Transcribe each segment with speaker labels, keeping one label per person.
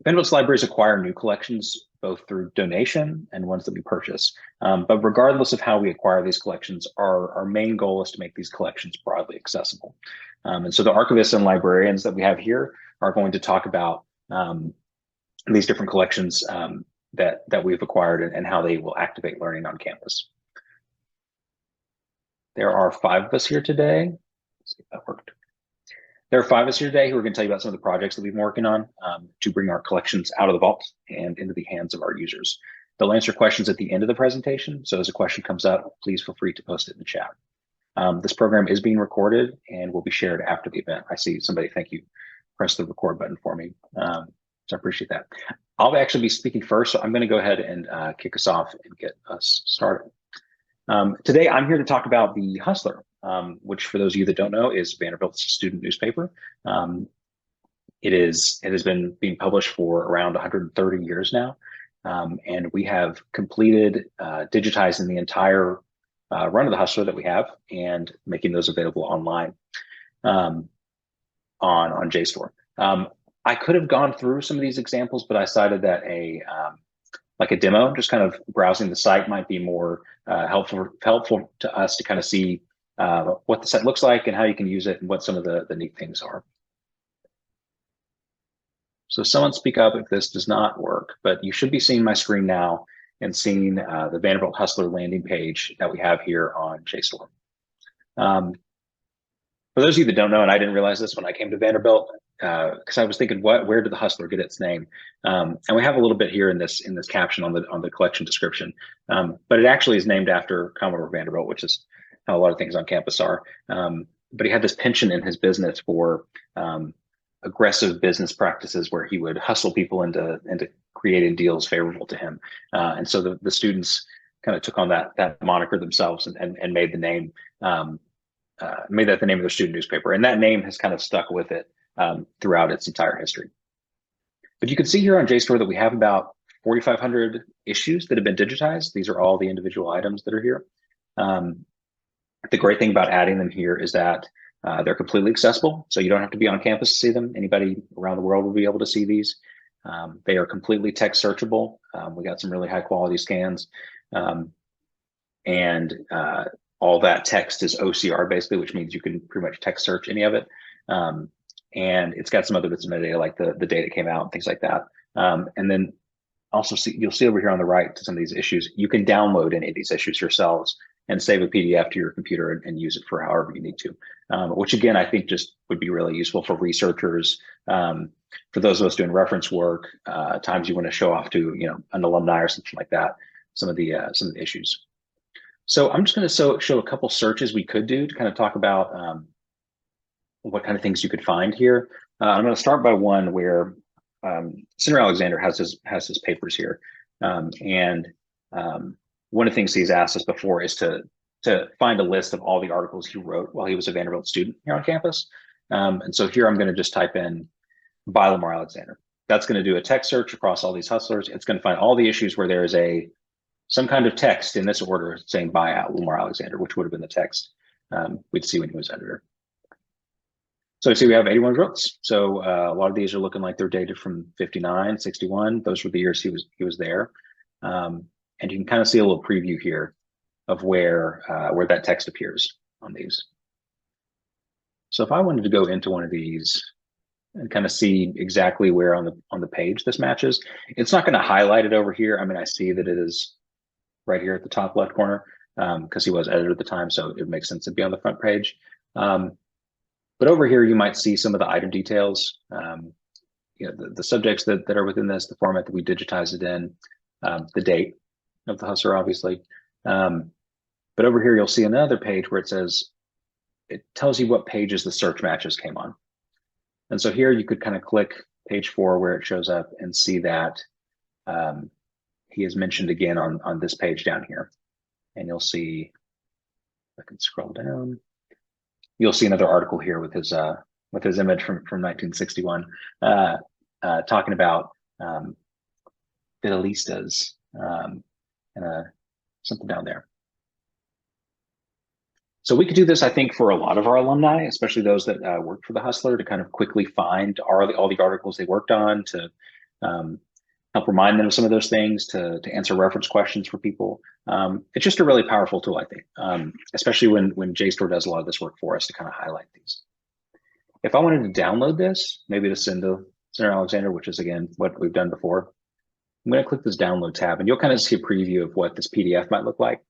Speaker 1: Vanderbilt's libraries acquire new collections both through donation and ones that we purchase. But regardless of how we acquire these collections, our main goal is to make these collections broadly accessible. And so the archivists and librarians that we have here are going to talk about these different collections that we've acquired and how they will activate learning on campus. There are 5 of us here today. Let's see if that worked. There are 5 of us here today who are going to tell you about some of the projects that we've been working on to bring our collections out of the vault and into the hands of our users. They'll answer questions at the end of the presentation. So as a question comes up, please feel free to post it in the chat. This program is being recorded and will be shared after the event. I see somebody, thank you, press the record button for me. So I appreciate that. I'll actually be speaking first, so I'm going to go ahead and kick us off and get us started. Today, I'm here to talk about the Hustler, which for those of you that don't know is Vanderbilt's student newspaper. It has been being published for around 130 years now, and we have completed digitizing the entire run of the Hustler that we have and making those available online on JSTOR. I could have gone through some of these examples, but I decided that like a demo, just kind of browsing the site might be more helpful to us to kind of see what the site looks like and how you can use it and what some of the neat things are. So someone speak up if this does not work, but you should be seeing my screen now and seeing the Vanderbilt Hustler landing page that we have here on JSTOR. For those of you that don't know, and I didn't realize this when I came to Vanderbilt, because I was thinking, where did the Hustler get its name? And we have a little bit here in this caption on the collection description, but it actually is named after Commodore Vanderbilt, which is how a lot of things on campus are. But he had this penchant in his business for aggressive business practices where he would hustle people into creating deals favorable to him. And so the students kind of took on that moniker themselves and made the name. Made that the name of their student newspaper, and that name has kind of stuck with it throughout its entire history. But you can see here on JSTOR that we have about 4,500 issues that have been digitized. These are all the individual items that are here. The great thing about adding them here is that they're completely accessible, so you don't have to be on campus to see them. Anybody around the world will be able to see these. They are completely text searchable. We got some really high quality scans, and all that text is OCR basically, which means you can pretty much text search any of it. And it's got some other bits of metadata like the date it came out and things like that. And then also you'll see over here on the right to some of these issues, you can download any of these issues yourselves and save a PDF to your computer and use it for however you need to, which again, I think just would be really useful for researchers, for those of us doing reference work, times you want to show off to an alumni or something like that, some of the issues. So I'm just going to show a couple searches we could do to kind of talk about what kind of things you could find here. I'm going to start by one where Senator Alexander has his papers here, and one of the things he's asked us before is to find a list of all the articles he wrote while he was a Vanderbilt student here on campus. And so here I'm going to just type in by Lamar Alexander. That's going to do a text search across all these hustlers. It's going to find all the issues where there is some kind of text in this order saying by Lamar Alexander, which would have been the text we'd see when he was editor. So you see we have 81 votes. So a lot of these are looking like they're dated from 59, 61. Those were the years he was there. And you can kind of see a little preview here of where that text appears on these. So if I wanted to go into one of these and kind of see exactly where on the page this matches, it's not going to highlight it over here. I mean, I see that it is right here at the top left corner because he was editor at the time, so it makes sense to be on the front page. But over here, you might see some of the item details, the subjects that are within this, the format that we digitize it in, the date of the hustler, obviously. But over here, you'll see another page where it tells you what pages the search matches came on. And so here you could kind of click page 4 where it shows up and see that he is mentioned again on this page down here. And you'll see, I can scroll down. You'll see another article here with his image from 1961, talking about Fidelistas and something down there. So we could do this, I think, for a lot of our alumni, especially those that worked for the Hustler, to kind of quickly find all the articles they worked on, to help remind them of some of those things, to answer reference questions for people. It's just a really powerful tool, I think, especially when JSTOR does a lot of this work for us to kind of highlight these. If I wanted to download this, maybe to send to Senator Alexander, which is again what we've done before, I'm going to click this download tab, and you'll kind of see a preview of what this PDF might look like.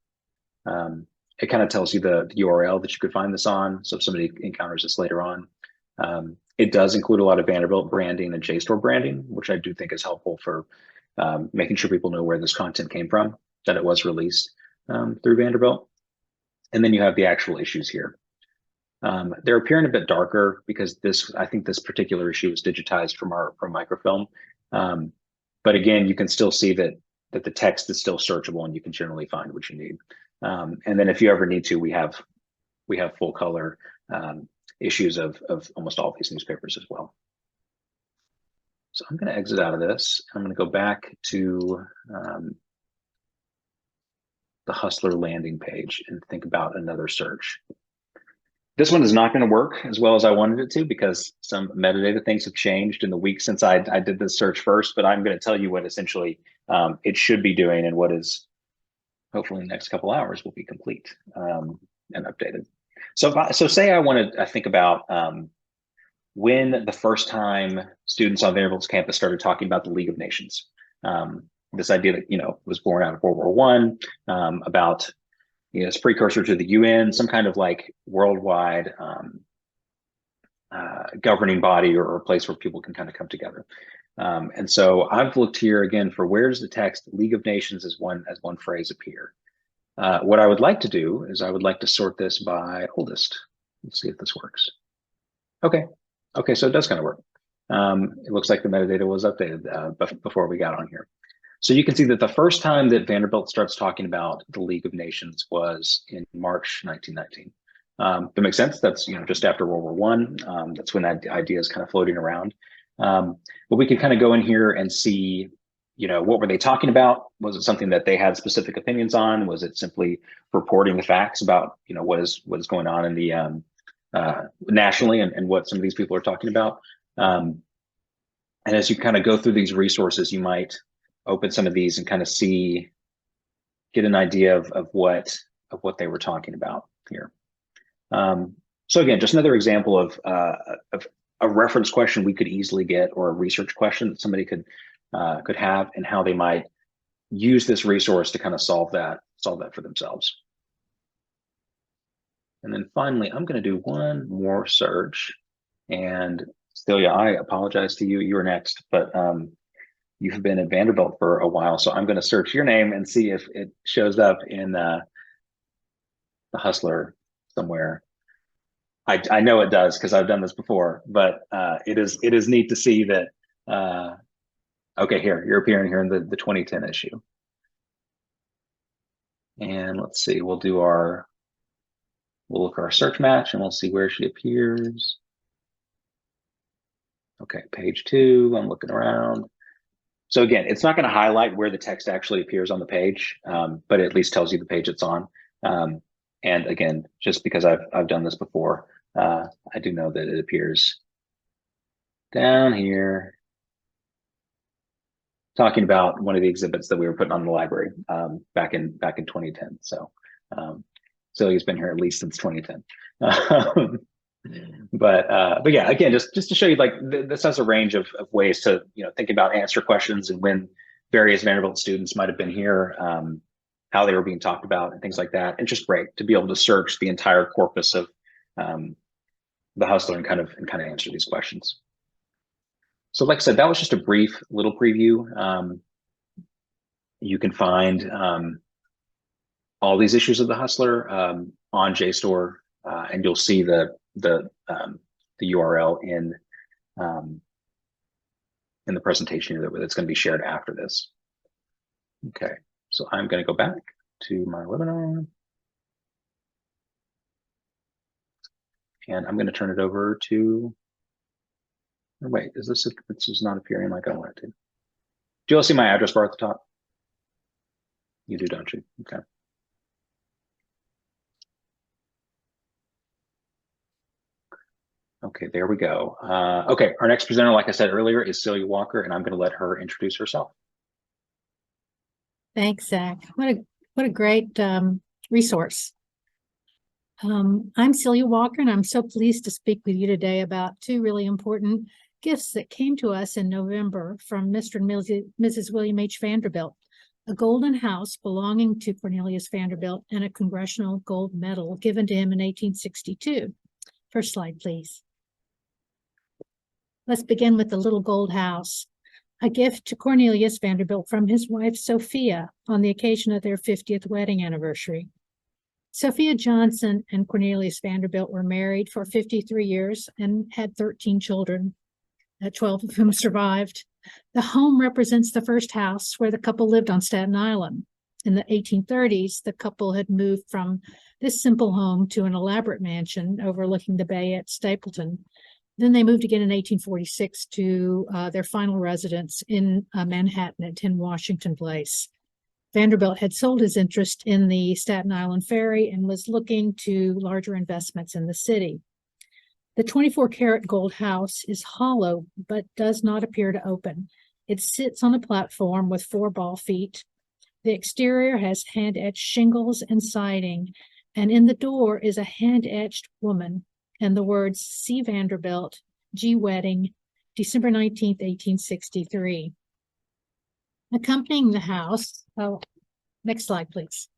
Speaker 1: It kind of tells you the URL that you could find this on. So if somebody encounters this later on, it does include a lot of Vanderbilt branding and JSTOR branding, which I do think is helpful for making sure people know where this content came from, that it was released through Vanderbilt. And then you have the actual issues here. They're appearing a bit darker because I think this particular issue was digitized from microfilm. But again, you can still see that the text is still searchable, and you can generally find what you need. And then if you ever need to, we have full color issues of almost all of these newspapers as well. So I'm going to exit out of this. I'm going to go back to the Hustler landing page and think about another search. This one is not going to work as well as I wanted it to, because some metadata things have changed in the week since I did this search first, but I'm going to tell you what essentially it should be doing, and what is hopefully in the next couple hours will be complete and updated. So say I want to think about when the first time students on Vanderbilt's campus started talking about the League of Nations. This idea that, was born out of World War I, about, it's precursor to the UN, some kind of like worldwide governing body, or a place where people can kind of come together. And so I've looked here again for where does the text League of Nations as one phrase appear. What I would like to do is I would like to sort this by oldest. Let's see if this works. Okay, so it does kind of work. It looks like the metadata was updated before we got on here. So you can see that the first time that Vanderbilt starts talking about the League of Nations was in March 1919. That makes sense. That's just after World War I. That's when that idea is kind of floating around. But we can kind of go in here and see, what were they talking about? Was it something that they had specific opinions on? Was it simply reporting the facts about what is going on in the nationally, and what some of these people are talking about? And as you kind of go through these resources, you might open some of these and kind of get an idea of what they were talking about here. So again, just another example of a reference question we could easily get, or a research question that somebody could have, and how they might use this resource to kind of solve that for themselves. And then finally, I'm going to do one more search. And Celia, I apologize to you. You were next, but you've been at Vanderbilt for a while, so I'm going to search your name and see if it shows up in the Hustler somewhere. I know it does, because I've done this before, but it is neat to see that. Okay, here you're appearing here in the 2010 issue. And let's see, we'll look at our search match, and we'll see where she appears. Okay, page 2. I'm looking around. So again, it's not going to highlight where the text actually appears on the page, but it at least tells you the page it's on. And again, just because I've done this before, I do know that it appears down here, talking about one of the exhibits that we were putting on the library back in 2010. So Celia's been here at least since 2010. But yeah, again, just to show you, like, this has a range of ways to think about answer questions, and when various Vanderbilt students might have been here, how they were being talked about, and things like that. And just great to be able to search the entire corpus of the Hustler and kind of answer these questions. So like I said, that was just a brief little preview. You can find all these issues of the Hustler on JSTOR, and you'll see the URL in the presentation that's going to be shared after this. Okay, so I'm going to go back to my webinar, and I'm going to turn it over to. Wait, this is not appearing like I want it to. Do you all see my address bar at the top? You do, don't you? Okay. Okay, there we go. Okay, our next presenter, like I said earlier, is Celia Walker, and I'm going to let her introduce herself.
Speaker 2: Thanks, Zach. What a great resource. I'm Celia Walker, and I'm so pleased to speak with you today about two really important gifts that came to us in November from Mr. and Mrs. William H. Vanderbilt, a golden house belonging to Cornelius Vanderbilt and a Congressional Gold Medal given to him in 1862. First slide, please. Let's begin with the little gold house, a gift to Cornelius Vanderbilt from his wife Sophia on the occasion of their 50th wedding anniversary. Sophia Johnson and Cornelius Vanderbilt were married for 53 years and had 13 children, 12 of whom survived. The home represents the first house where the couple lived on Staten Island. In the 1830s, the couple had moved from this simple home to an elaborate mansion overlooking the bay at Stapleton. Then they moved again in 1846 to their final residence in Manhattan at 10 Washington Place. Vanderbilt had sold his interest in the Staten Island Ferry and was looking to larger investments in the city. The 24-karat gold house is hollow, but does not appear to open. It sits on a platform with 4 ball feet. The exterior has hand-etched shingles and siding, and in the door is a hand-etched woman and the words C. Vanderbilt, G. Wedding, December 19th, 1863. Accompanying the house, next slide, please.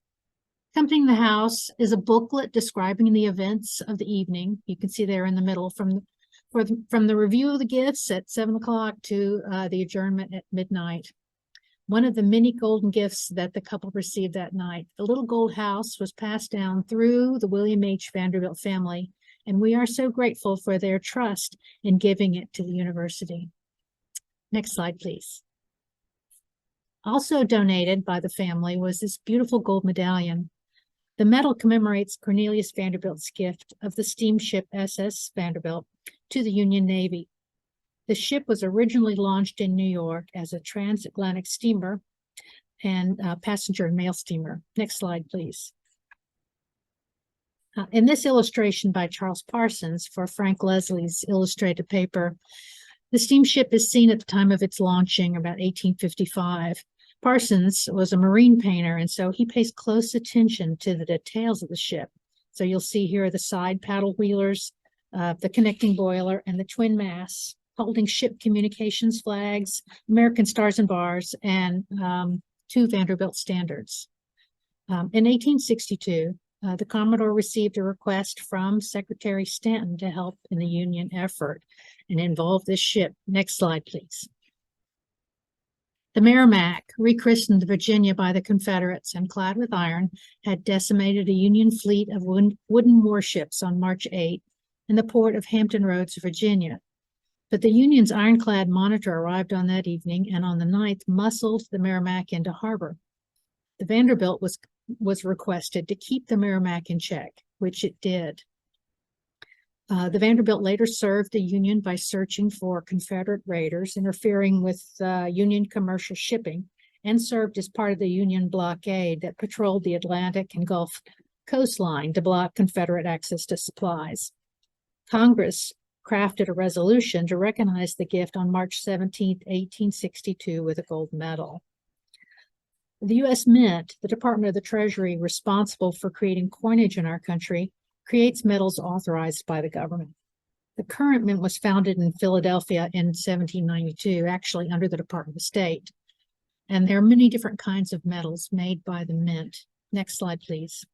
Speaker 2: Accompanying the house is a booklet describing the events of the evening. You can see there in the middle from the review of the gifts at 7 o'clock to the adjournment at midnight. One of the many golden gifts that the couple received that night, the little gold house, was passed down through the William H. Vanderbilt family, and we are so grateful for their trust in giving it to the university. Next slide, please. Also donated by the family was this beautiful gold medallion. The medal commemorates Cornelius Vanderbilt's gift of the steamship SS Vanderbilt to the Union Navy. The ship was originally launched in New York as a transatlantic steamer and passenger and mail steamer. Next slide, please. In this illustration by Charles Parsons for Frank Leslie's illustrated paper, the steamship is seen at the time of its launching, about 1855. Parsons was a marine painter, and so he pays close attention to the details of the ship. So you'll see here the side paddle wheelers, the connecting boiler, and the twin masts holding ship communications flags, American stars and bars, and 2 Vanderbilt standards. In 1862, the Commodore received a request from Secretary Stanton to help in the Union effort and involve this ship. Next slide, please. The Merrimac, rechristened Virginia by the Confederates and clad with iron, had decimated a Union fleet of wooden warships on March 8 in the port of Hampton Roads, Virginia. But the Union's ironclad monitor arrived on that evening and on the 9th muscled the Merrimac into harbor. The Vanderbilt was requested to keep the Merrimac in check, which it did. The Vanderbilt later served the Union by searching for Confederate raiders interfering with Union commercial shipping, and served as part of the Union blockade that patrolled the Atlantic and Gulf coastline to block Confederate access to supplies. Congress crafted a resolution to recognize the gift on March 17, 1862, with a gold medal. The U.S. Mint, the Department of the Treasury responsible for creating coinage in our country, creates medals authorized by the government. The current mint was founded in Philadelphia in 1792, actually under the Department of State. And there are many different kinds of medals made by the mint. Next slide, please.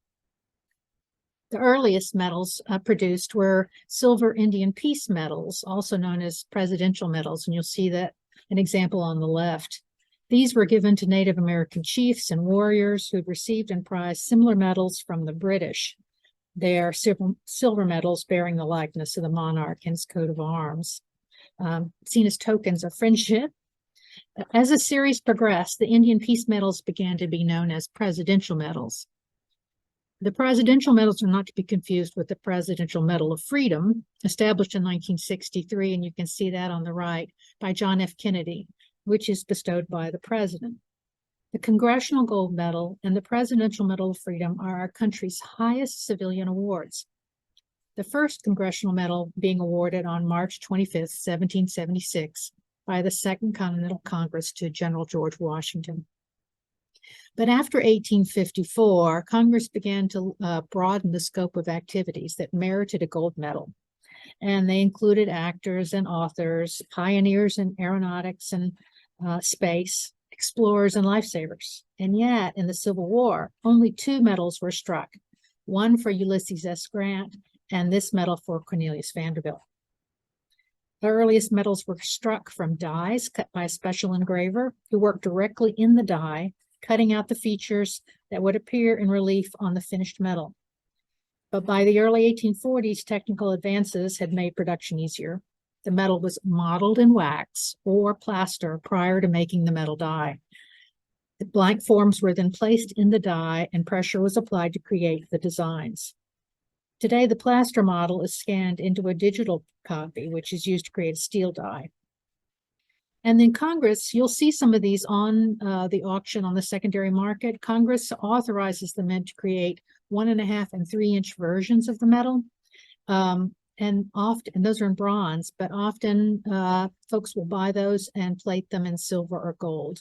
Speaker 2: The earliest medals produced were silver Indian peace medals, also known as presidential medals, and you'll see that an example on the left. These were given to Native American chiefs and warriors who'd received and prized similar medals from the British. They are silver medals bearing the likeness of the monarch and his coat of arms, seen as tokens of friendship. As the series progressed, the Indian peace medals began to be known as presidential medals. The presidential medals are not to be confused with the Presidential Medal of Freedom, established in 1963, and you can see that on the right, by John F. Kennedy, which is bestowed by the president. The Congressional Gold Medal and the Presidential Medal of Freedom are our country's highest civilian awards. the first Congressional Medal being awarded on March 25th, 1776, by the Second Continental Congress to General George Washington. But after 1854, Congress began to broaden the scope of activities that merited a gold medal. And they included actors and authors, pioneers in aeronautics and space, explorers and lifesavers. And yet, in the Civil War, only 2 medals were struck, one for Ulysses S. Grant and this medal for Cornelius Vanderbilt. The earliest medals were struck from dies cut by a special engraver who worked directly in the die, cutting out the features that would appear in relief on the finished medal. But by the early 1840s, technical advances had made production easier. The metal was modeled in wax or plaster prior to making the metal die. The blank forms were then placed in the die and pressure was applied to create the designs. Today, the plaster model is scanned into a digital copy, which is used to create a steel die. And then Congress, you'll see some of these on the auction on the secondary market. Congress authorizes the mint to create 1.5 and 3-inch versions of the metal. And those are in bronze, but often folks will buy those and plate them in silver or gold.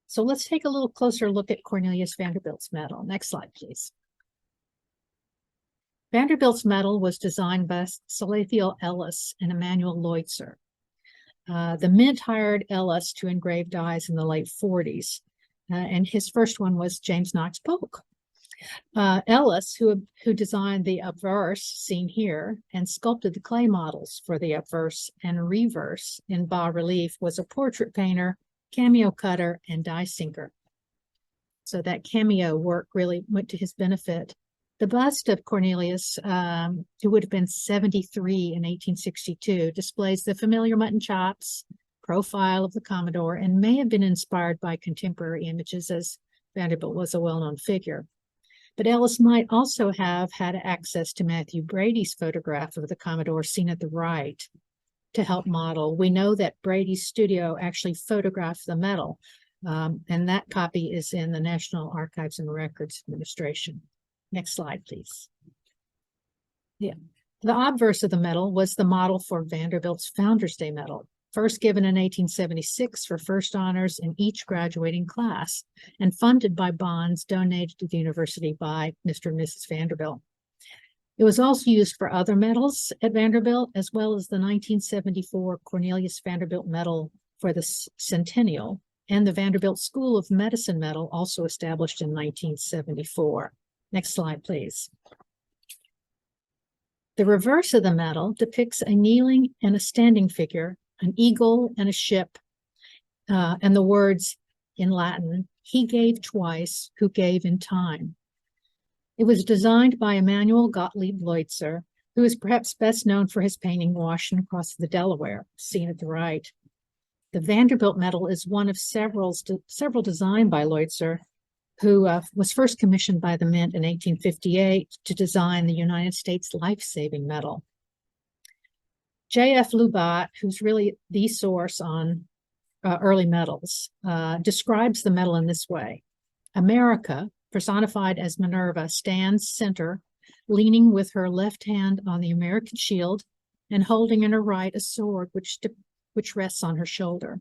Speaker 2: So let's take a little closer look at Cornelius Vanderbilt's medal. Next slide, please. Vanderbilt's medal was designed by Salathiel Ellis and Emanuel Leutzer. The mint hired Ellis to engrave dies in the late 40s, and his first one was James Knox Polk. Ellis, who designed the obverse seen here and sculpted the clay models for the obverse and reverse in bas-relief, was a portrait painter, cameo cutter, and die sinker. So that cameo work really went to his benefit. The bust of Cornelius, who would have been 73 in 1862, displays the familiar mutton chops, profile of the Commodore, and may have been inspired by contemporary images, as Vanderbilt was a well-known figure. But Ellis might also have had access to Matthew Brady's photograph of the Commodore seen at the right to help model. We know that Brady's studio actually photographed the medal, and that copy is in the National Archives and Records Administration. Next slide, please. Yeah, the obverse of the medal was the model for Vanderbilt's Founders Day Medal, first given in 1876 for first honors in each graduating class, and funded by bonds donated to the university by Mr. and Mrs. Vanderbilt. It was also used for other medals at Vanderbilt, as well as the 1974 Cornelius Vanderbilt Medal for the Centennial, and the Vanderbilt School of Medicine Medal, also established in 1974. Next slide, please. The reverse of the medal depicts a kneeling and a standing figure, an eagle and a ship, and the words in Latin, "He gave twice, who gave in time." It was designed by Emanuel Gottlieb Leutzer, who is perhaps best known for his painting Washington Across the Delaware, seen at the right. The Vanderbilt medal is one of several designed by Leutzer, who was first commissioned by the Mint in 1858 to design the United States Life-Saving Medal. J.F. Lubat, who's really the source on early medals, describes the medal in this way. America, personified as Minerva, stands center, leaning with her left hand on the American shield and holding in her right a sword which rests on her shoulder.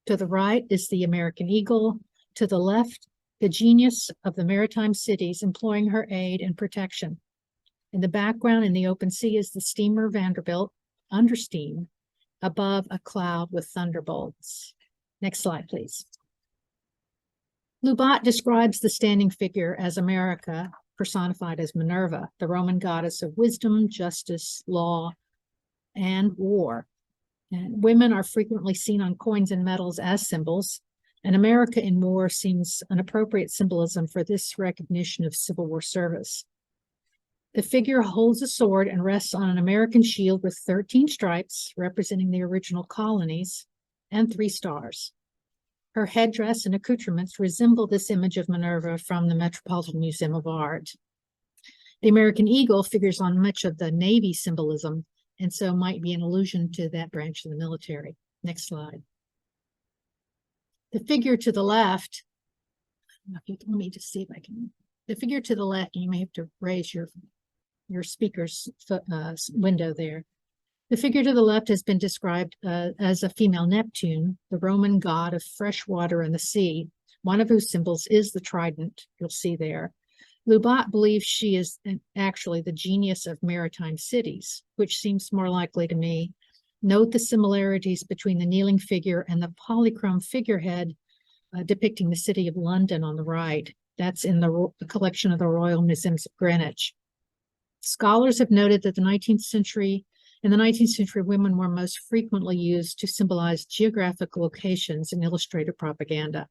Speaker 2: To the right is the American eagle, to the left, the genius of the maritime cities imploring her aid and protection. In the background in the open sea is the steamer Vanderbilt, under steam, above a cloud with thunderbolts. Next slide, please. Lubat describes the standing figure as America, personified as Minerva, the Roman goddess of wisdom, justice, law, and war. And women are frequently seen on coins and medals as symbols, and America in war seems an appropriate symbolism for this recognition of Civil War service. The figure holds a sword and rests on an American shield with 13 stripes representing the original colonies and 3 stars. Her headdress and accoutrements resemble this image of Minerva from the Metropolitan Museum of Art. The American eagle figures on much of the Navy symbolism, and so might be an allusion to that branch of the military. Next slide. The figure to the left, let me just see if I can, the figure to the left, and you may have to raise your your speaker's window there. The figure to the left has been described as a female Neptune, the Roman god of fresh water and the sea, one of whose symbols is the trident you'll see there. Lubat believes she is actually the genius of maritime cities, which seems more likely to me. Note the similarities between the kneeling figure and the polychrome figurehead depicting the city of London on the right. That's in the collection of the Royal Museums of Greenwich. Scholars have noted that in the 19th century, women were most frequently used to symbolize geographic locations in illustrated propaganda.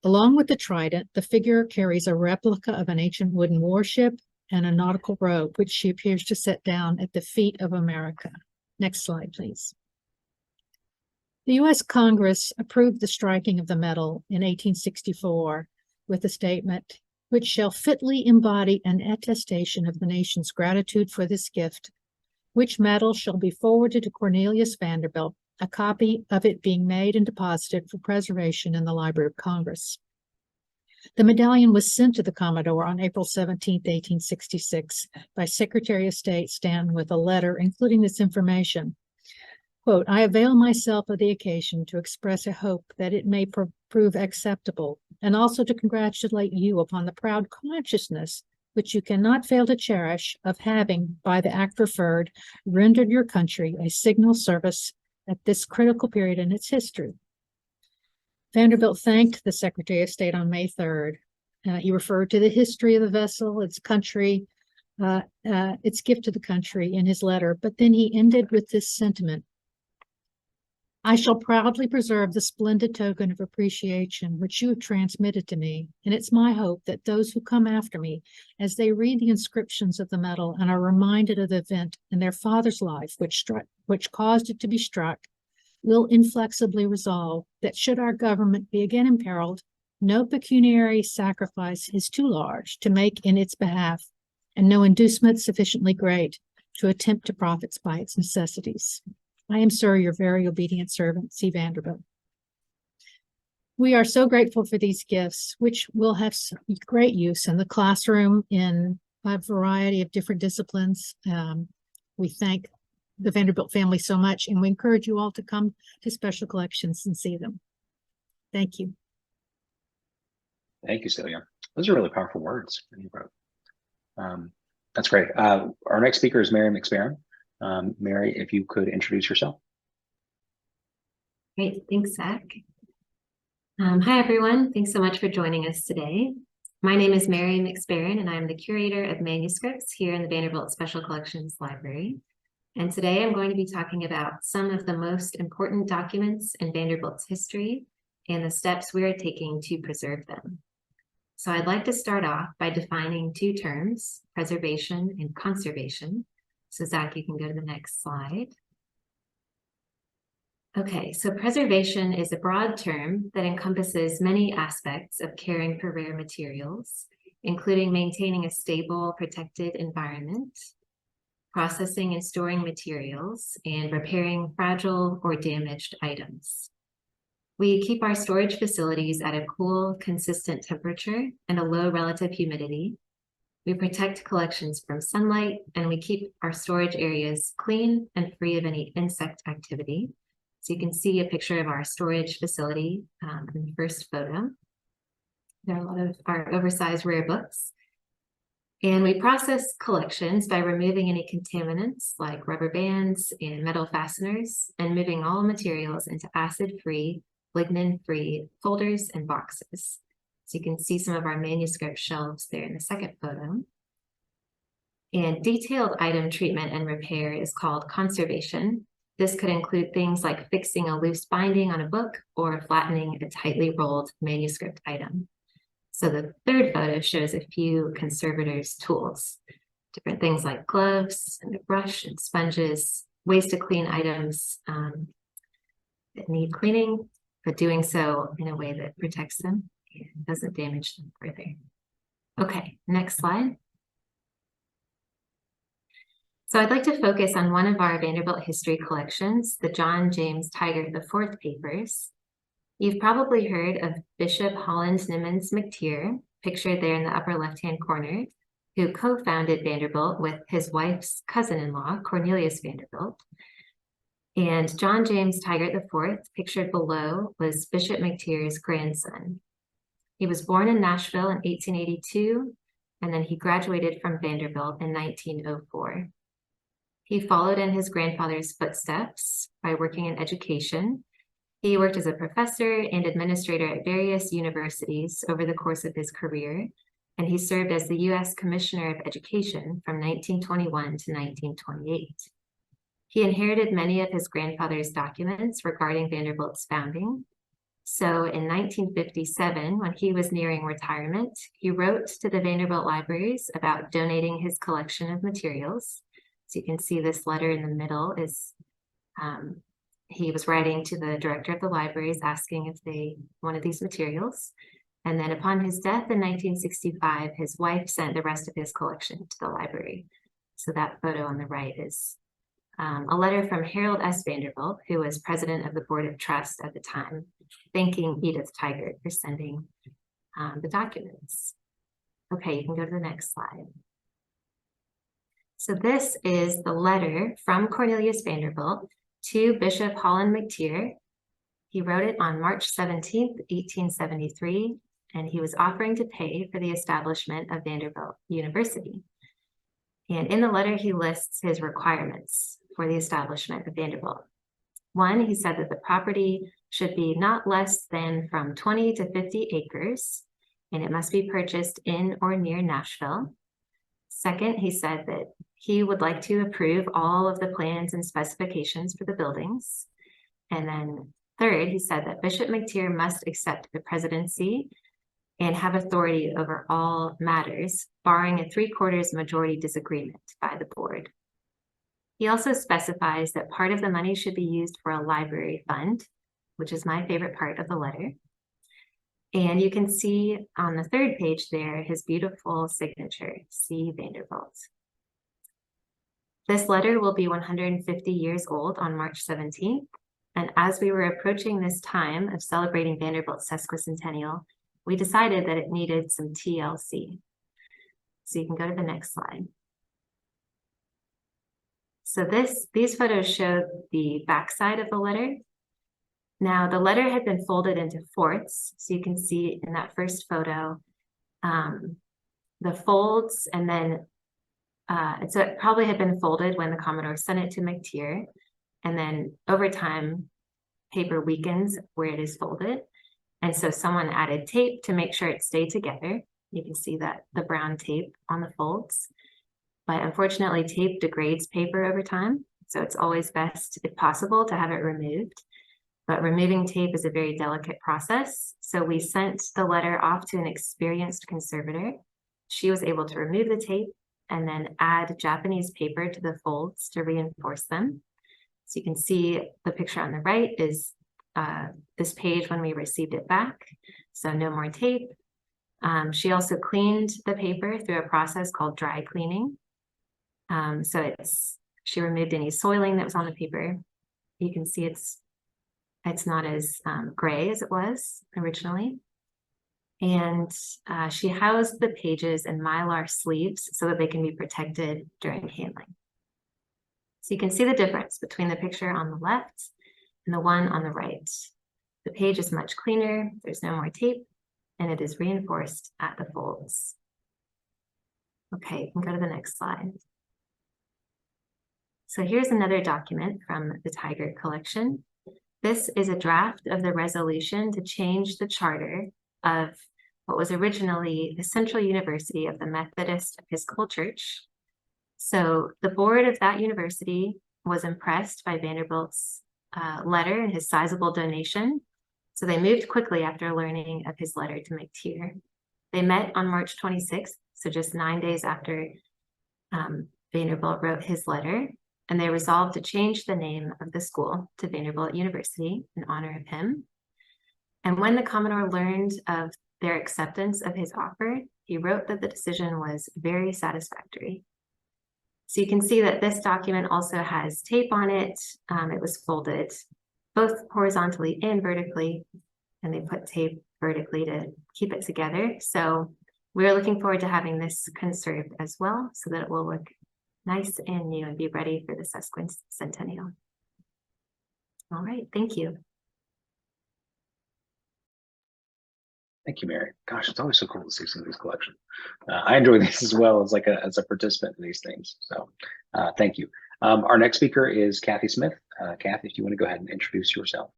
Speaker 2: Along with the trident, the figure carries a replica of an ancient wooden warship and a nautical robe, which she appears to set down at the feet of America. Next slide, please. The U.S. Congress approved the striking of the medal in 1864 with a statement, which shall fitly embody an attestation of the nation's gratitude for this gift, which medal shall be forwarded to Cornelius Vanderbilt, a copy of it being made and deposited for preservation in the Library of Congress. The medallion was sent to the Commodore on April 17, 1866, by Secretary of State Stanton with a letter including this information. Quote, I avail myself of the occasion to express a hope that it may prove acceptable, and also to congratulate you upon the proud consciousness which you cannot fail to cherish of having, by the act referred, rendered your country a signal service at this critical period in its history. Vanderbilt thanked the Secretary of State on May 3rd. He referred to the history of the vessel, its country, its gift to the country in his letter, but then he ended with this sentiment. I shall proudly preserve the splendid token of appreciation which you have transmitted to me, and it's my hope that those who come after me, as they read the inscriptions of the medal and are reminded of the event in their father's life which caused it to be struck, will inflexibly resolve that should our government be again imperiled, no pecuniary sacrifice is too large to make in its behalf, and no inducement sufficiently great to attempt to profit by its necessities. I am, sir, your very obedient servant, C. Vanderbilt. We are so grateful for these gifts, which will have great use in the classroom in a variety of different disciplines. We thank the Vanderbilt family so much, and we encourage you all to come to Special Collections and see them. Thank you.
Speaker 1: Thank you, Celia. Those are really powerful words that you wrote. That's great. Our next speaker is Mary McSparron. Mary, if you could introduce yourself.
Speaker 3: Great, thanks, Zach. Hi, everyone. Thanks so much for joining us today. My name is Mary McSparron, and I'm the curator of manuscripts here in the Vanderbilt Special Collections Library. And today I'm going to be talking about some of the most important documents in Vanderbilt's history and the steps we are taking to preserve them. So I'd like to start off by defining two terms, preservation and conservation. So Zach, you can go to the next slide. Okay, so preservation is a broad term that encompasses many aspects of caring for rare materials, including maintaining a stable, protected environment, processing and storing materials, and repairing fragile or damaged items. We keep our storage facilities at a cool, consistent temperature and a low relative humidity. We protect collections from sunlight, and we keep our storage areas clean and free of any insect activity. So you can see a picture of our storage facility in the first photo. There are a lot of our oversized rare books. And we process collections by removing any contaminants like rubber bands and metal fasteners and moving all materials into acid-free, lignin-free folders and boxes. So you can see some of our manuscript shelves there in the second photo. And detailed item treatment and repair is called conservation. This could include things like fixing a loose binding on a book or flattening a tightly rolled manuscript item. So the third photo shows a few conservators' tools, different things like gloves and a brush and sponges, ways to clean items that need cleaning, but doing so in a way that protects them and doesn't damage them further. Okay, next slide. So I'd like to focus on one of our Vanderbilt history collections, the John James Tigert IV papers. You've probably heard of Bishop Holland Nimmons McTeer, pictured there in the upper left-hand corner, who co-founded Vanderbilt with his wife's cousin-in-law, Cornelius Vanderbilt. And John James Tigert IV, pictured below, was Bishop McTeer's grandson. He was born in Nashville in 1882, and then he graduated from Vanderbilt in 1904. He followed in his grandfather's footsteps by working in education. He worked as a professor and administrator at various universities over the course of his career, and he served as the U.S. Commissioner of Education from 1921 to 1928. He inherited many of his grandfather's documents regarding Vanderbilt's founding. So in 1957, when he was nearing retirement, he wrote to the Vanderbilt libraries about donating his collection of materials. So you can see this letter in the middle is, he was writing to the director of the libraries asking if they wanted these materials. And then upon his death in 1965, his wife sent the rest of his collection to the library. So that photo on the right is a letter from Harold S. Vanderbilt, who was president of the Board of Trust at the time, thanking Edith Tigert for sending the documents. Okay, you can go to the next slide. So this is the letter from Cornelius Vanderbilt to Bishop Holland McTeer. He wrote it on March 17th, 1873, and he was offering to pay for the establishment of Vanderbilt University. And in the letter, he lists his requirements for the establishment of Vanderbilt. One, he said that the property should be not less than from 20 to 50 acres, and it must be purchased in or near Nashville. Second, he said that he would like to approve all of the plans and specifications for the buildings. And then third, he said that Bishop McTeer must accept the presidency and have authority over all matters, barring a 3/4 majority disagreement by the board. He also specifies that part of the money should be used for a library fund, which is my favorite part of the letter. And you can see on the third page there, his beautiful signature, C. Vanderbilt. This letter will be 150 years old on March 17th. And as we were approaching this time of celebrating Vanderbilt Sesquicentennial, we decided that it needed some TLC. So you can go to the next slide. So these photos show the backside of the letter. Now the letter had been folded into fourths. So you can see in that first photo, the folds, and then so it probably had been folded when the Commodore sent it to McTeer. And then over time, paper weakens where it is folded. And so someone added tape to make sure it stayed together. You can see that the brown tape on the folds. But unfortunately, tape degrades paper over time. So it's always best, if possible, to have it removed. But removing tape is a very delicate process. So we sent the letter off to an experienced conservator. She was able to remove the tape and then add Japanese paper to the folds to reinforce them. So you can see the picture on the right is this page when we received it back. So no more tape. She also cleaned the paper through a process called dry cleaning. So she removed any soiling that was on the paper. You can see it's not as gray as it was originally. And she housed the pages in mylar sleeves so that they can be protected during handling. So you can see the difference between the picture on the left and the one on the right. The page is much cleaner, there's no more tape, and it is reinforced at the folds. Okay, you can go to the next slide. So here's another document from the Tigert collection. This is a draft of the resolution to change the charter of what was originally the Central University of the Methodist Episcopal Church. So the board of that university was impressed by Vanderbilt's letter and his sizable donation. So they moved quickly after learning of his letter to McTeer. They met on March 26th, so just 9 days after Vanderbilt wrote his letter, and they resolved to change the name of the school to Vanderbilt University in honor of him. And when the Commodore learned of their acceptance of his offer, he wrote that the decision was very satisfactory. So you can see that this document also has tape on it. It was folded both horizontally and vertically, and they put tape vertically to keep it together. So We're looking forward to having this conserved as well so that it will look nice and new and be ready for the Sesquicentennial. All right, thank you.
Speaker 1: Thank you, Mary. Gosh, it's always so cool to see some of these collections. I enjoy these as well as as a participant in these things. So thank you. Our next speaker is Kathy Smith. Kathy, if you want to go ahead and introduce yourself.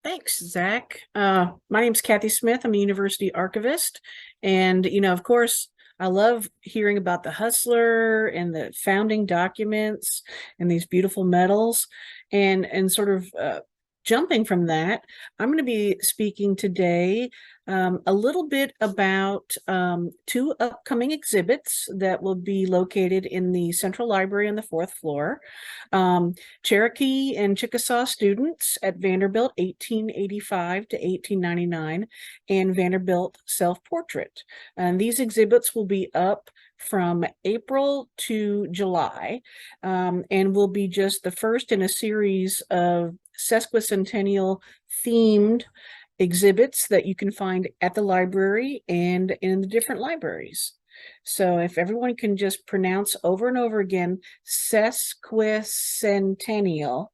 Speaker 4: Thanks, Zach. My name's Kathy Smith. I'm a university archivist. And, of course, I love hearing about the Hustler and the founding documents and these beautiful medals. And sort of jumping from that, I'm going to be speaking today a little bit about two upcoming exhibits that will be located in the Central Library on the 4th floor. Cherokee and Chickasaw students at Vanderbilt 1885 to 1899 and Vanderbilt self-portrait. And these exhibits will be up from April to July and will be just the first in a series of sesquicentennial themed exhibits that you can find at the library and in the different libraries. So if everyone can just pronounce over and over again, sesquicentennial,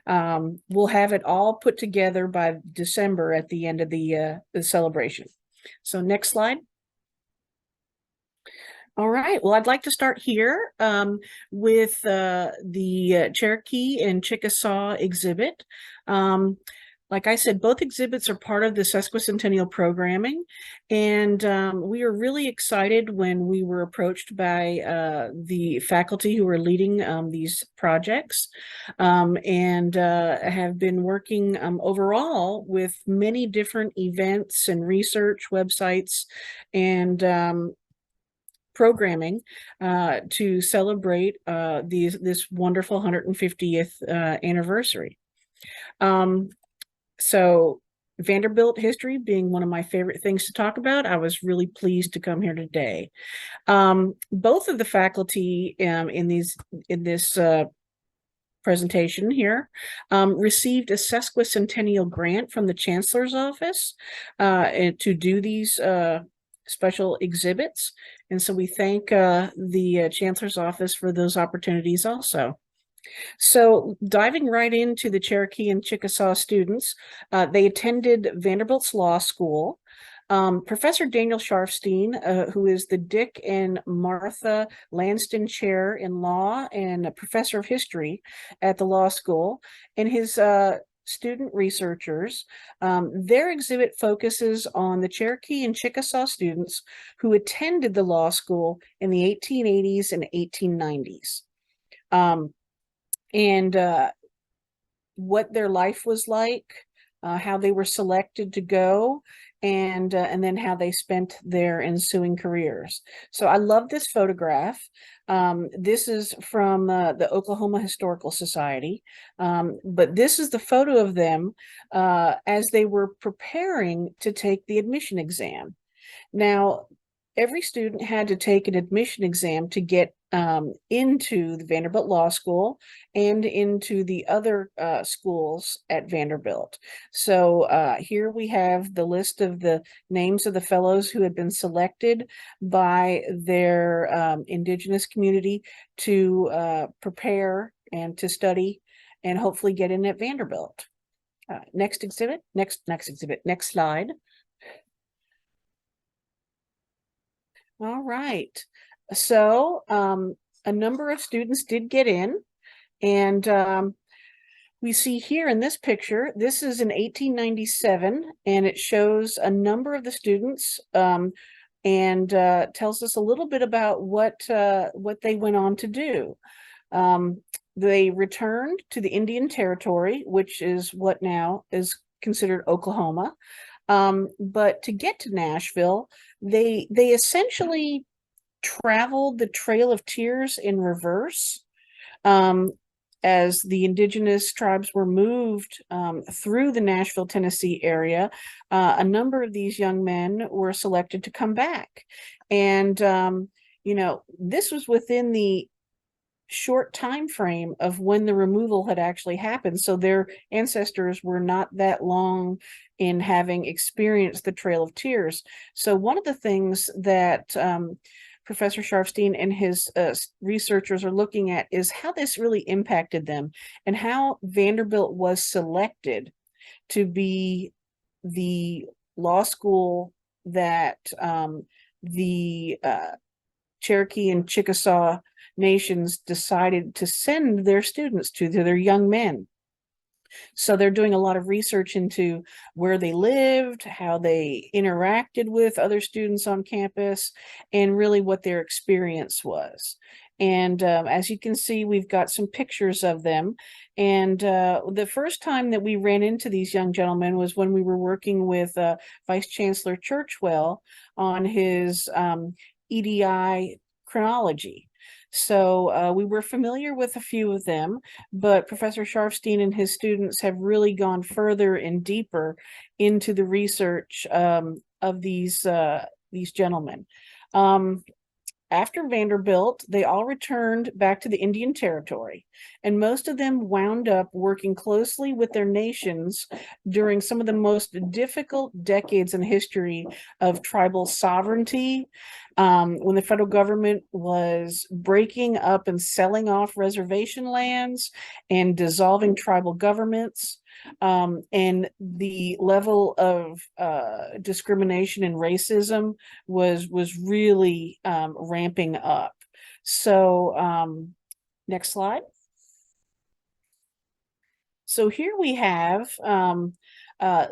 Speaker 4: we'll have it all put together by December at the end of the celebration. So next slide. All right, well, I'd like to start here with the Cherokee and Chickasaw exhibit. Like I said, both exhibits are part of the Sesquicentennial programming, and we are really excited when we were approached by the faculty who are leading these projects and have been working overall with many different events and research websites and programming to celebrate this wonderful 150th anniversary. So Vanderbilt history being one of my favorite things to talk about, I was really pleased to come here today. Both of the faculty in this presentation here received a Sesquicentennial grant from the Chancellor's Office to do these special exhibits. And so we thank the Chancellor's Office for those opportunities also. So diving right into the Cherokee and Chickasaw students, they attended Vanderbilt's Law School. Professor Daniel Sharfstein, who is the Dick and Martha Lanston Chair in Law and a Professor of History at the law school, and his student researchers, their exhibit focuses on the Cherokee and Chickasaw students who attended the law school in the 1880s and 1890s. And what their life was like, how they were selected to go, and then how they spent their ensuing careers. So I love this photograph. This is from the Oklahoma Historical Society, but this is the photo of them as they were preparing to take the admission exam. Now, every student had to take an admission exam to get into the Vanderbilt Law School and into the other schools at Vanderbilt. So here we have the list of the names of the fellows who had been selected by their indigenous community to prepare and to study and hopefully get in at Vanderbilt. Next exhibit, next slide. All right. So a number of students did get in, and we see here in this picture, this is in 1897, and it shows a number of the students and tells us a little bit about what they went on to do. They returned to the Indian Territory, which is what now is considered Oklahoma. But to get to Nashville, they essentially traveled the Trail of Tears in reverse as the indigenous tribes were moved through the Nashville, Tennessee area. A number of these young men were selected to come back. And, this was within the short time frame of when the removal had actually happened. So their ancestors were not that long in having experienced the Trail of Tears. So one of the things that Professor Sharfstein and his researchers are looking at is how this really impacted them and how Vanderbilt was selected to be the law school that the Cherokee and Chickasaw nations decided to send their students to their young men. So they're doing a lot of research into where they lived, how they interacted with other students on campus, and really what their experience was. And as you can see, we've got some pictures of them. And the first time that we ran into these young gentlemen was when we were working with Vice Chancellor Churchwell on his EDI chronology. So we were familiar with a few of them, but Professor Sharfstein and his students have really gone further and deeper into the research of these gentlemen. After Vanderbilt, they all returned back to the Indian Territory, and most of them wound up working closely with their nations during some of the most difficult decades in history of tribal sovereignty, when the federal government was breaking up and selling off reservation lands and dissolving tribal governments. And the level of discrimination and racism was really ramping up. So next slide. So here we have a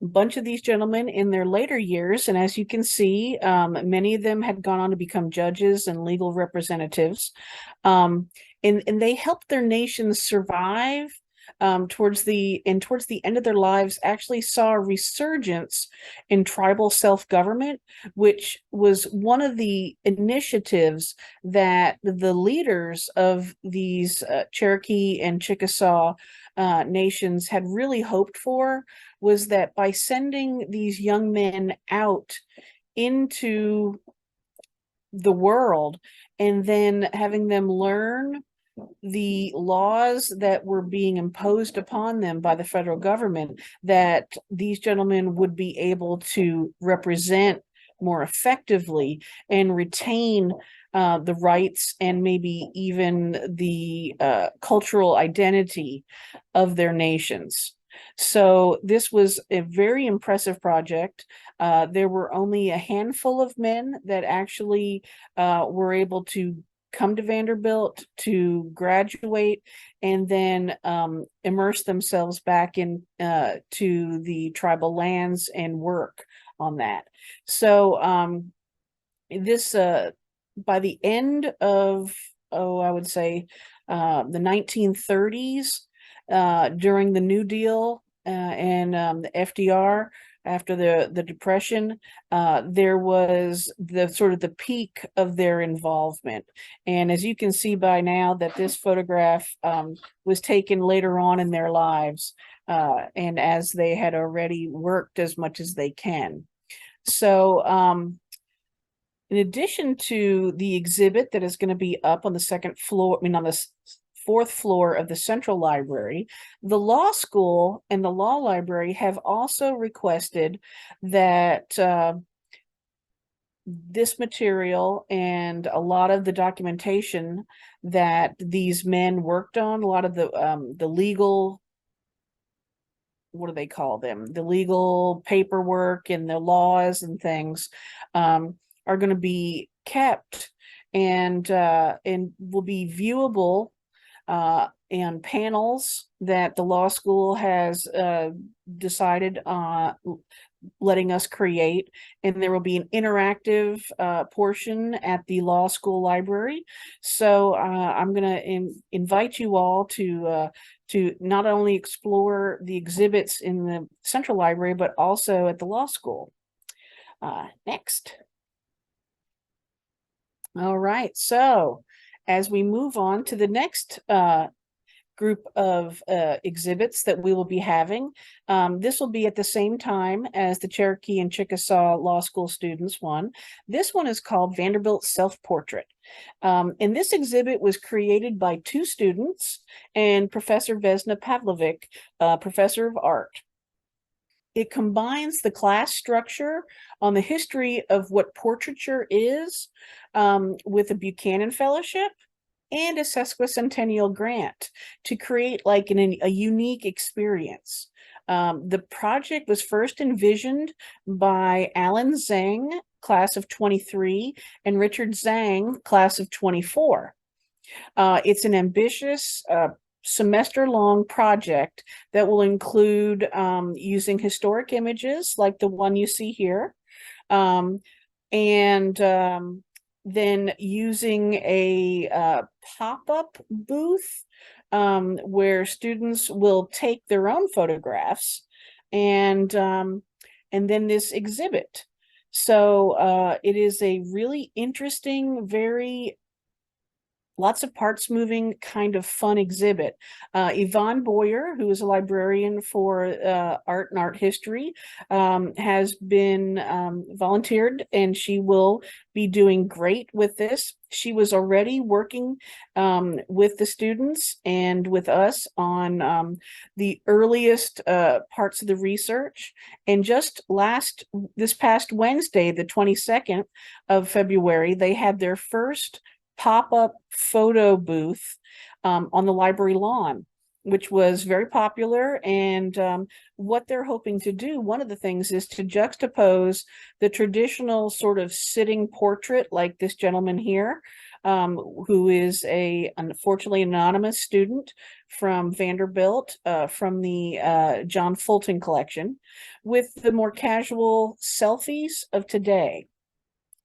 Speaker 4: bunch of these gentlemen in their later years, and as you can see, many of them had gone on to become judges and legal representatives, and they helped their nations survive. Towards the end of their lives, actually saw a resurgence in tribal self-government, which was one of the initiatives that the leaders of these Cherokee and Chickasaw nations had really hoped for, was that by sending these young men out into the world and then having them learn the laws that were being imposed upon them by the federal government, that these gentlemen would be able to represent more effectively and retain the rights and maybe even the cultural identity of their nations. So this was a very impressive project. There were only a handful of men that actually were able to come to Vanderbilt to graduate and then immerse themselves back in to the tribal lands and work on that. So this by the end of I would say the 1930s, during the New Deal and the FDR, after the Depression, there was the sort of the peak of their involvement. And as you can see by now, that this photograph was taken later on in their lives, and as they had already worked as much as they can. So in addition to the exhibit that is going to be up on the second floor, I mean on the fourth floor of the Central Library, the law school and the law library have also requested that this material and a lot of the documentation that these men worked on, a lot of the legal, what do they call them? The legal paperwork and the laws and things are going to be kept and will be viewable and panels that the law school has decided letting us create, and there will be an interactive portion at the law school library. So I'm going to invite you all to not only explore the exhibits in the Central Library, but also at the law school. Next. All right, so as we move on to the next group of exhibits that we will be having. This will be at the same time as the Cherokee and Chickasaw Law School students one. This one is called Vanderbilt Self-Portrait. And this exhibit was created by two students and Professor Vesna Pavlovic, professor of art. It combines the class structure on the history of what portraiture is with a Buchanan Fellowship and a Sesquicentennial grant to create like a unique experience. The project was first envisioned by Alan Zhang, class of 23, and Richard Zhang, class of 24. It's an ambitious semester-long project that will include using historic images like the one you see here, and then using a pop-up booth where students will take their own photographs, and then this exhibit. So it is a really interesting, very lots of parts moving, kind of fun exhibit. Yvonne Boyer, who is a librarian for art and art history, has been volunteered, and she will be doing great with this. She was already working with the students and with us on the earliest parts of the research. And just this past Wednesday, the 22nd of February, they had their first pop-up photo booth on the library lawn, which was very popular. And what they're hoping to do, one of the things is to juxtapose the traditional sort of sitting portrait like this gentleman here, who is a unfortunately anonymous student from Vanderbilt, from the John Fulton collection, with the more casual selfies of today.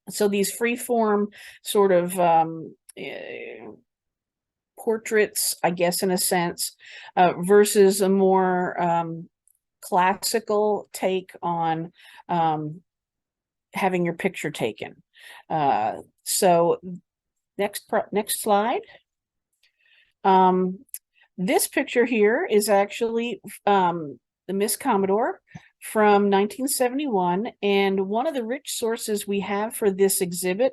Speaker 4: So these free-form sort of portraits, I guess, in a sense, versus a more classical take on having your picture taken. So next slide. This picture here is actually the Miss Commodore from 1971, and one of the rich sources we have for this exhibit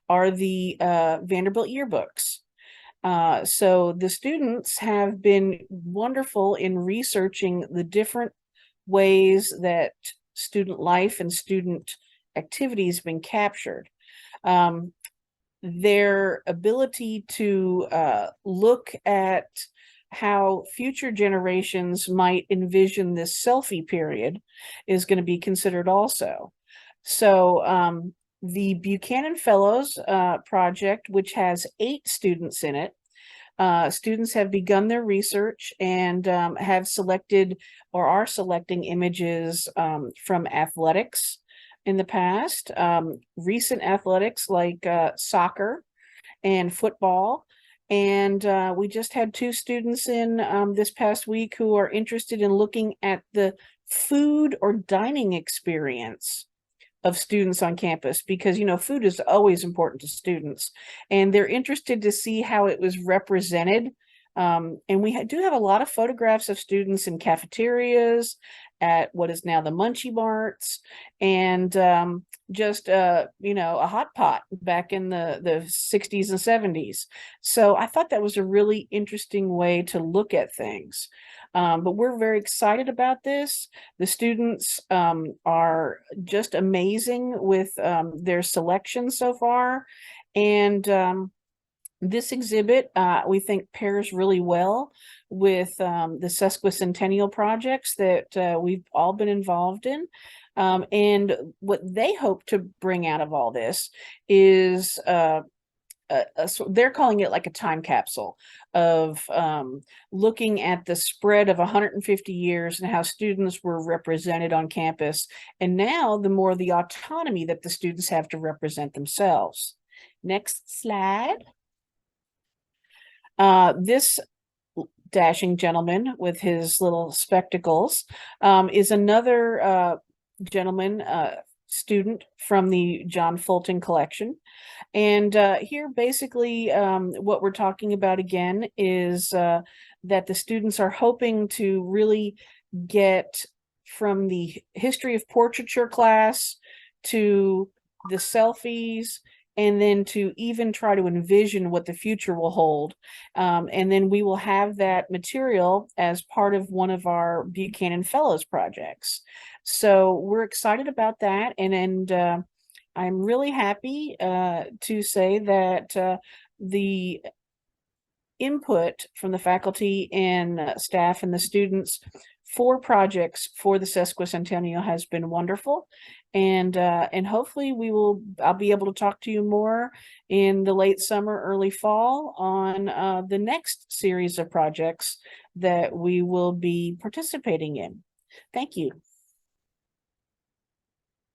Speaker 4: are the Vanderbilt yearbooks. So the students have been wonderful in researching the different ways that student life and student activities have been captured. Their ability to look at how future generations might envision this selfie period is going to be considered also. So the Buchanan Fellows project, which has 8 students in it, students have begun their research and have selected or are selecting images from athletics in the past, recent athletics like soccer and football. And we just had 2 students in this past week who are interested in looking at the food or dining experience of students on campus, because, you know, food is always important to students, and they're interested to see how it was represented. And we do have a lot of photographs of students in cafeterias, at what is now the Munchie Marts, and just you know, a hot pot back in the 60s and 70s. So I thought that was a really interesting way to look at things. But we're very excited about this. The students are just amazing with their selection so far, and this exhibit, we think, pairs really well with the Sesquicentennial projects that we've all been involved in. And what they hope to bring out of all this is they're calling it like a time capsule of looking at the spread of 150 years and how students were represented on campus, and now the more the autonomy that the students have to represent themselves. Next slide. This dashing gentleman with his little spectacles is another gentleman, student from the John Fulton collection. And here basically what we're talking about again is that the students are hoping to really get from the history of portraiture class to the selfies, and then to even try to envision what the future will hold. And then we will have that material as part of one of our Buchanan Fellows projects. So we're excited about that. And I'm really happy to say that the input from the faculty and staff and the students for projects for the Sesquicentennial has been wonderful. And hopefully I'll be able to talk to you more in the late summer, early fall on the next series of projects that we will be participating in. Thank you.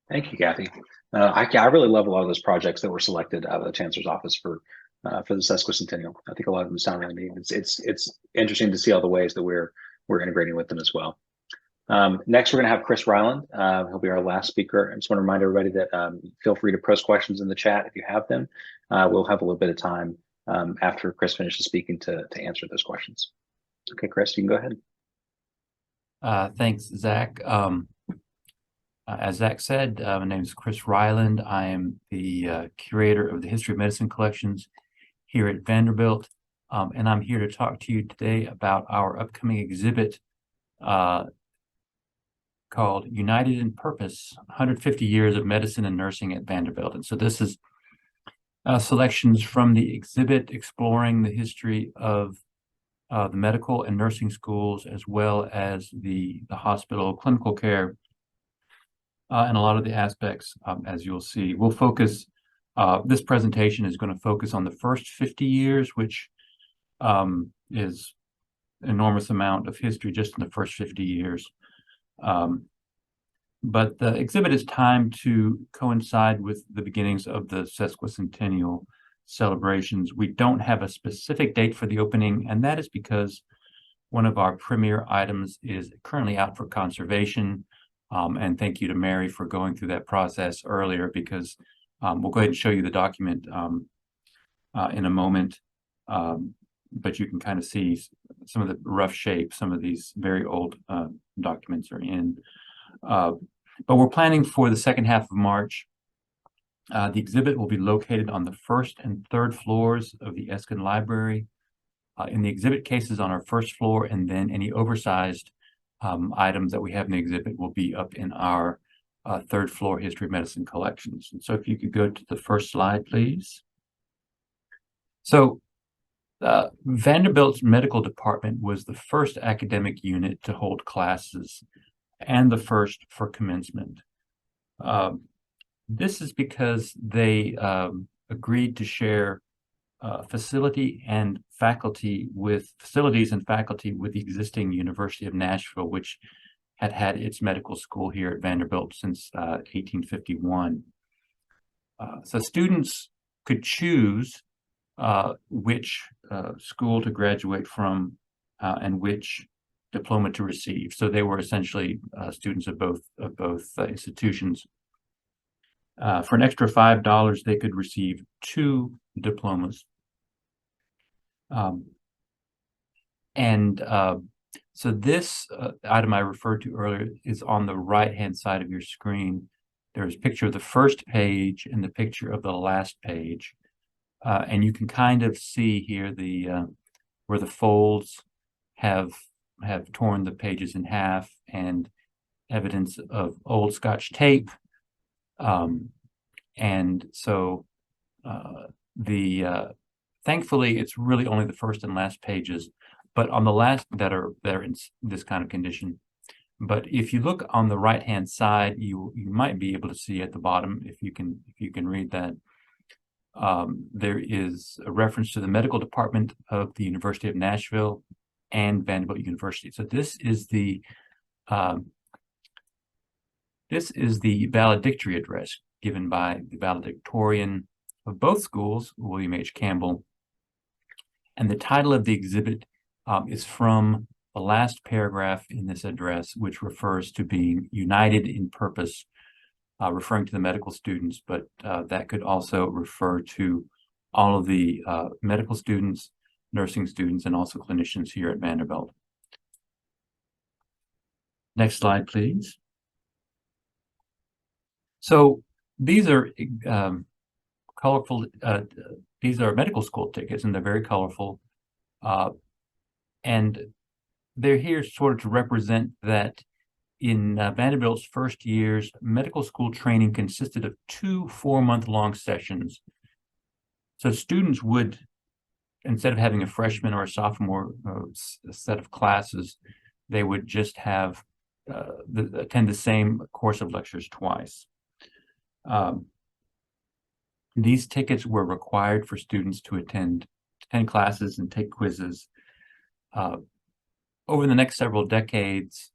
Speaker 1: Thank you, Kathy. I really love a lot of those projects that were selected out of the Chancellor's office for the Sesquicentennial. I think a lot of them sound really neat. It's interesting to see all the ways that we're integrating with them as well. Next, we're going to have Chris Ryland. He'll be our last speaker. I just want to remind everybody that feel free to post questions in the chat if you have them. We'll have a little bit of time after Chris finishes speaking to answer those questions. Okay, Chris, you can go ahead.
Speaker 5: Thanks, Zach. As Zach said, my name is Chris Ryland. I am the curator of the History of Medicine collections here at Vanderbilt, and I'm here to talk to you today about our upcoming exhibit called United in Purpose, 150 Years of Medicine and Nursing at Vanderbilt. And so this is selections from the exhibit exploring the history of the medical and nursing schools, as well as the hospital clinical care, and a lot of the aspects, as you'll see. We'll focus, this presentation is going to focus on the first 50 years, which is an enormous amount of history just in the first 50 years. But the exhibit is timed to coincide with the beginnings of the Sesquicentennial celebrations. We don't have a specific date for the opening, and that is because one of our premier items is currently out for conservation. And thank you to Mary for going through that process earlier, because we'll go ahead and show you the document in a moment. But you can kind of see some of the rough shape some of these very old documents are in. But we're planning for the second half of March. The exhibit will be located on the first and third floors of the Eskin Library. In the exhibit cases on our first floor, and then any oversized items that we have in the exhibit will be up in our third floor History of Medicine collections. And so if you could go to the first slide, please. So Vanderbilt's medical department was the first academic unit to hold classes and the first for commencement. This is because they agreed to share facilities and faculty with the existing University of Nashville, which had its medical school here at Vanderbilt since 1851. So students could choose which school to graduate from and which diploma to receive. So they were essentially students of both institutions. For an extra $5, they could receive 2 diplomas. So this item I referred to earlier is on the right-hand side of your screen. There's a picture of the first page and the picture of the last page. And you can kind of see here where the folds have torn the pages in half, and evidence of old Scotch tape. And so thankfully, it's really only the first and last pages, but on the last that are in this kind of condition. But if you look on the right-hand side, you might be able to see at the bottom, if you can read that, there is a reference to the medical department of the University of Nashville and Vanderbilt University. So this is the valedictory address given by the valedictorian of both schools, William H. Campbell. And the title of the exhibit is from the last paragraph in this address, which refers to being united in purpose, referring to the medical students, but that could also refer to all of the medical students, nursing students and also clinicians here at Vanderbilt. Next slide, please. So these are colorful, these are medical school tickets, and they're very colorful. And they're here sort of to represent that in Vanderbilt's first years, medical school training consisted of 2 4-month-long sessions. So students would, instead of having a freshman or a sophomore set of classes, they would just have attend the same course of lectures twice. These tickets were required for students to attend classes and take quizzes. Over the next several decades,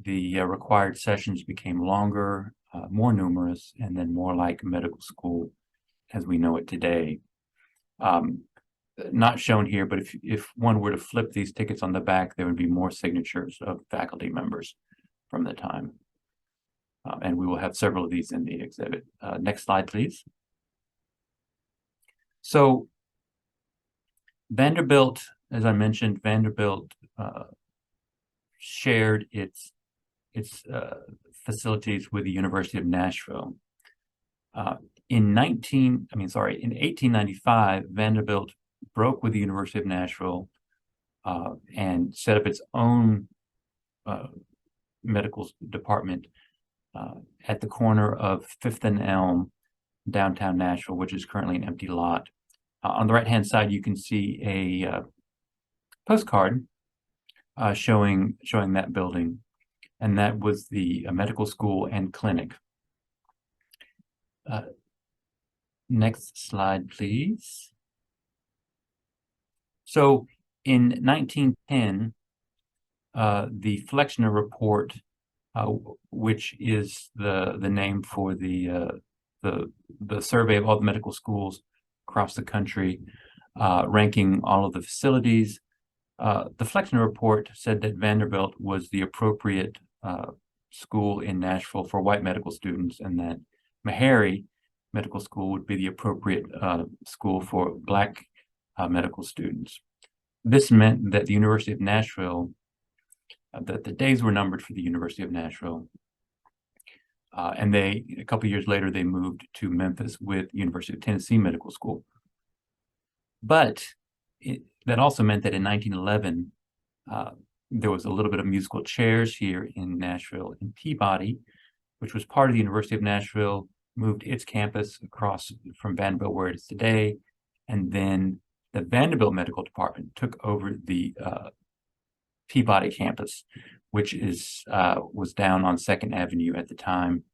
Speaker 5: the required sessions became longer, more numerous, and then more like medical school as we know it today. Not shown here, but if one were to flip these tickets on the back, there would be more signatures of faculty members from the time. And we will have several of these in the exhibit. Next slide, please. So Vanderbilt, as I mentioned, Vanderbilt shared its facilities with the University of Nashville. In 1895, Vanderbilt broke with the University of Nashville and set up its own medical department at the corner of 5th and Elm, downtown Nashville, which is currently an empty lot. On the right-hand side, you can see a postcard showing that building, and that was the medical school and clinic. Next slide, please. So in 1910, the Flexner Report, which is the name for the survey of all the medical schools across the country, ranking all of the facilities. The Flexner Report said that Vanderbilt was the appropriate school in Nashville for white medical students, and that Meharry Medical School would be the appropriate school for Black medical students. This meant that the University of Nashville, that the days were numbered for the University of Nashville. And a couple of years later, they moved to Memphis with University of Tennessee Medical School. But that also meant that in 1911, there was a little bit of musical chairs here in Nashville, and Peabody, which was part of the University of Nashville, moved its campus across from Vanderbilt, where it is today. And then the Vanderbilt Medical Department took over the Peabody campus, which was down on 2nd Avenue at the time.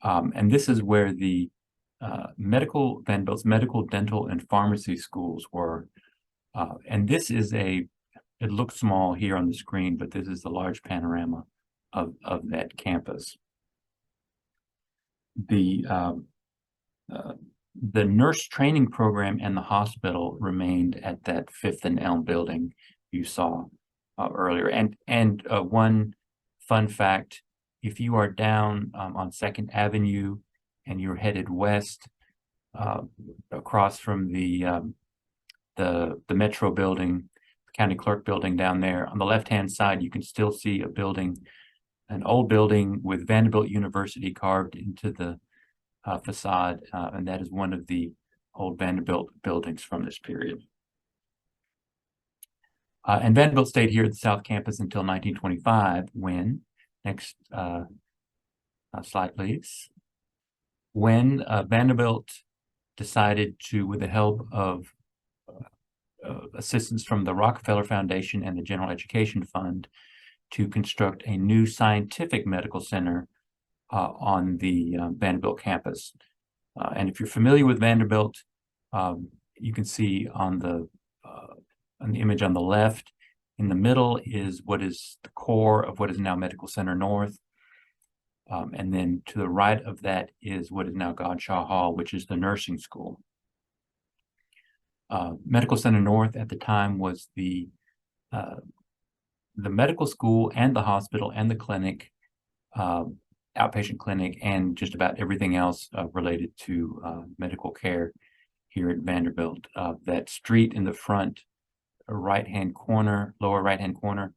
Speaker 5: And this is where the Vanderbilt's medical, dental, and pharmacy schools were. And this is it looks small here on the screen, but this is the large panorama of that campus. The nurse training program and the hospital remained at that 5th and Elm building you saw earlier. And one fun fact, if you are down on 2nd Avenue and you're headed west across from the Metro building, the county clerk building down there, on the left-hand side, you can still see a building, an old building with Vanderbilt University carved into the facade, and that is one of the old Vanderbilt buildings from this period. And Vanderbilt stayed here at the South Campus until 1925, when, next slide please, when Vanderbilt decided to, with the help of assistance from the Rockefeller Foundation and the General Education Fund, to construct a new scientific medical center on the Vanderbilt campus. And if you're familiar with Vanderbilt, you can see on the image on the left, in the middle is what is the core of what is now Medical Center North. And then to the right of that is what is now Godshaw Hall, which is the nursing school. Medical Center North at the time was the medical school and the hospital and the clinic, outpatient clinic, and just about everything else related to medical care here at Vanderbilt. That street in the front right-hand corner, lower right-hand corner,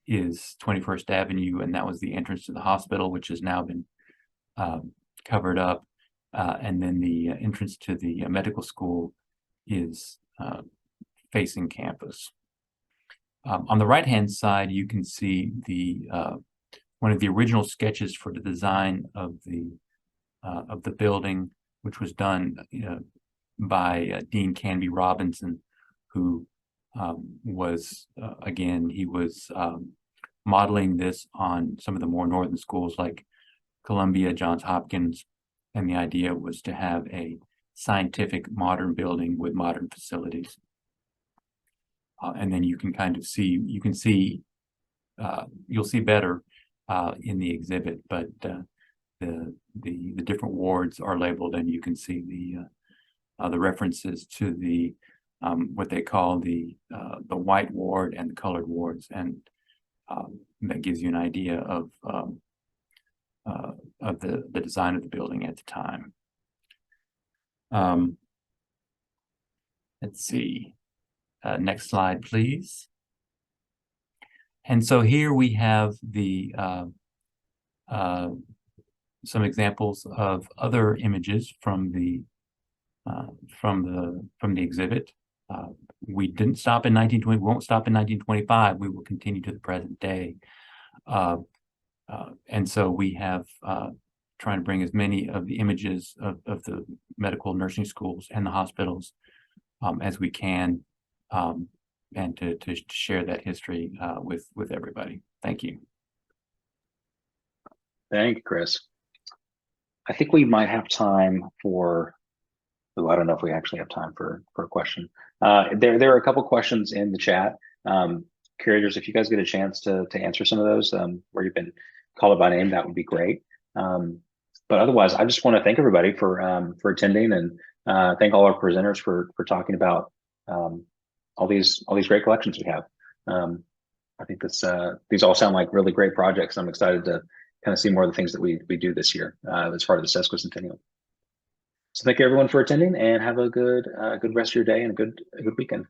Speaker 5: is 21st Avenue, and that was the entrance to the hospital, which has now been covered up. And then the entrance to the medical school is facing campus. On the right-hand side, you can see the one of the original sketches for the design of the building, which was done by Dean Canby Robinson, who was again, he was modeling this on some of the more northern schools like Columbia, Johns Hopkins, and the idea was to have a scientific modern building with modern facilities. And then you can kind of see, you'll see better in the exhibit, but the different wards are labeled, and you can see the references to the what they call the white ward and the colored wards, and that gives you an idea of the design of the building at the time. Let's see. Next slide, please. And so here we have the some examples of other images from the exhibit. We didn't stop in 1920. We won't stop in 1925. We will continue to the present day. And so we have trying to bring as many of the images of the medical nursing schools and the hospitals as we can, and to share that history with everybody. Thank you.
Speaker 1: Thank you, Chris. I think we might have time for, oh, I don't know if we actually have time for a question. There are a couple questions in the chat. Curators, if you guys get a chance to answer some of those where you've been called by name, that would be great. But otherwise, I just want to thank everybody for attending, and thank all our presenters for talking about all these great collections we have. I think these all sound like really great projects. I'm excited to kind of see more of the things that we do this year as part of the Sesquicentennial. So thank you everyone for attending, and have a good rest of your day and a good weekend.